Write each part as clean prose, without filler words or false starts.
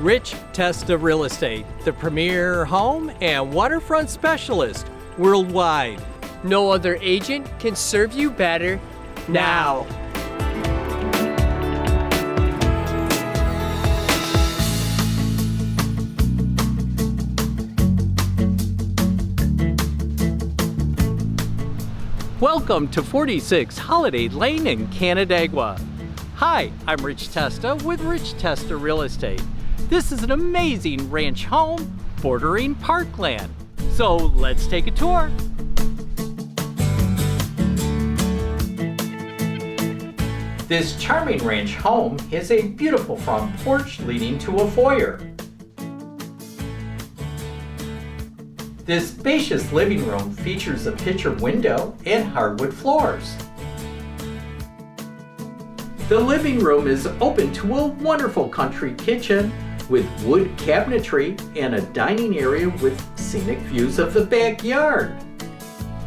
Rich Testa Real Estate, the premier home and waterfront specialist worldwide. No other agent can serve you better now. Welcome to 46 Holiday Lane in Canandaigua. Hi, I'm Rich Testa with Rich Testa Real Estate. This is an amazing ranch home bordering parkland. So let's take a tour. This charming ranch home has a beautiful front porch leading to a foyer. This spacious living room features a picture window and hardwood floors. The living room is open to a wonderful country kitchen with wood cabinetry and a dining area with scenic views of the backyard.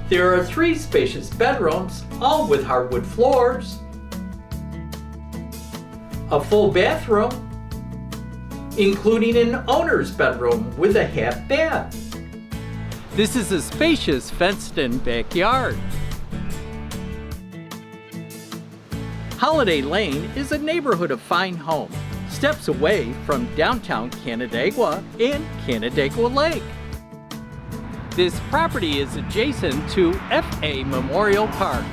There are 3 spacious bedrooms, all with hardwood floors, a full bathroom, including an owner's bedroom with a half bath. This is a spacious fenced-in backyard. Holiday Lane is a neighborhood of fine homes, steps away from downtown Canandaigua and Canandaigua Lake. This property is adjacent to FA Memorial Park.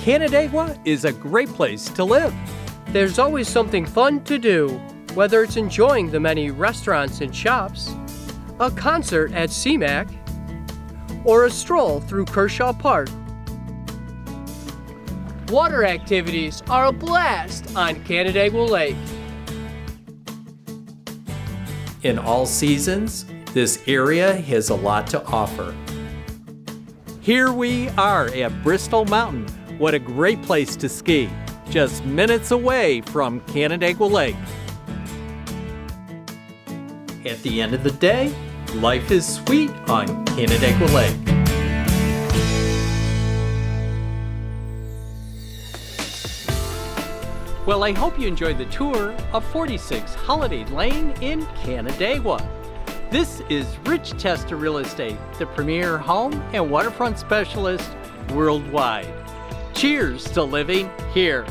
Canandaigua is a great place to live. There's always something fun to do, whether it's enjoying the many restaurants and shops, a concert at CMAC, or a stroll through Kershaw Park. Water activities are a blast on Canandaigua Lake. In all seasons, this area has a lot to offer. Here we are at Bristol Mountain. What a great place to ski, just minutes away from Canandaigua Lake. At the end of the day, life is sweet on Canandaigua Lake. Well, I hope you enjoyed the tour of 46 Holiday Lane in Canandaigua. This is Rich Testa Real Estate, the premier home and waterfront specialist worldwide. Cheers to living here.